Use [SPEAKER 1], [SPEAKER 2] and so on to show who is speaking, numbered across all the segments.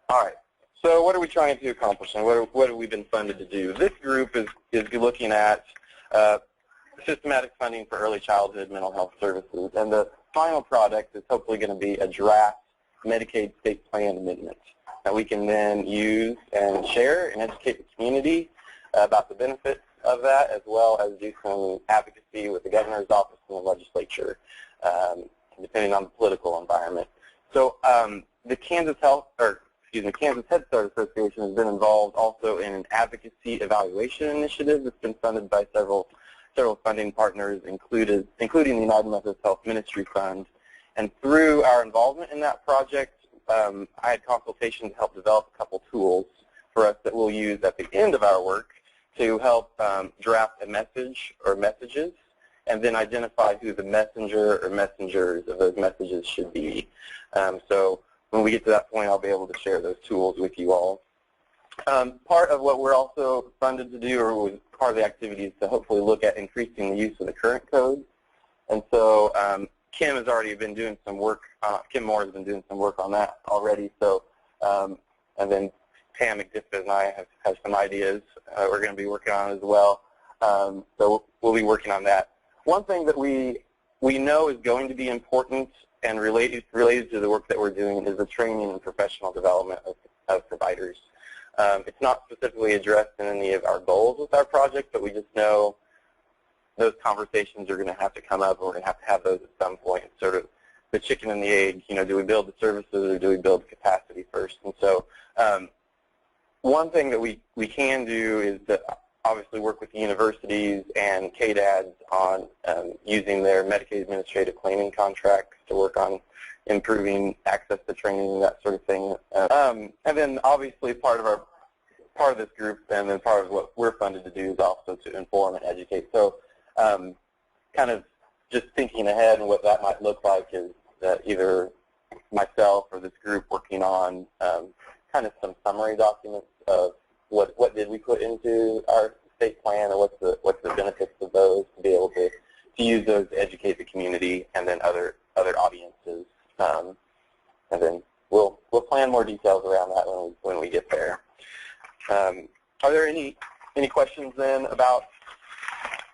[SPEAKER 1] All right. So what are we trying to accomplish, and what have we been funded to do? This group is looking at systematic funding for early childhood mental health services, and the final product is hopefully going to be a draft Medicaid state plan amendment that we can then use and share and educate the community about the benefits of that, as well as do some advocacy with the governor's office and the legislature, depending on the political environment. So the Kansas Head Start Association has been involved also in an advocacy evaluation initiative that's been funded by several funding partners, including the United Methodist Health Ministry Fund. And through our involvement in that project, I had consultation to help develop a couple tools for us that we'll use at the end of our work to help draft a message or messages, and then identify who the messenger or messengers of those messages should be. So when we get to that point, I'll be able to share those tools with you all. Part of what we're also funded to do, or was part of the activity, is to hopefully look at increasing the use of the current codes. And so Kim has already been doing some work, Kim Moore has been doing some work on that already. So, and then Pam McDiffit and I have some ideas we're going to be working on as well. So we'll be working on that. One thing that we know is going to be important and related to the work that we're doing is the training and professional development of providers. It's not specifically addressed in any of our goals with our project, but we just know those conversations are going to have to come up, and we're going to have those at some point. It's sort of the chicken and the egg. You know, do we build the services or do we build the capacity first? And so one thing that we can do is that obviously work with the universities and KDADs on using their Medicaid administrative claiming contracts to work on improving access to training and that sort of thing. And then obviously part of this group, and then part of what we're funded to do, is also to inform and educate. So kind of just thinking ahead and what that might look like is that either myself or this group working on kind of some summary documents of what did we put into our state plan, and what's the benefits of those, to be able to use those to educate the community and then other audiences. And then we'll plan more details around that when we get there. Are there any questions then about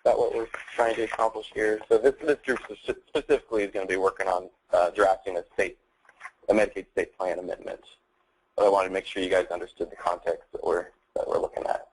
[SPEAKER 1] what we're trying to accomplish here? So this group specifically is going to be working on drafting a Medicaid state plan amendment. But I wanted to make sure you guys understood the context that we're looking at.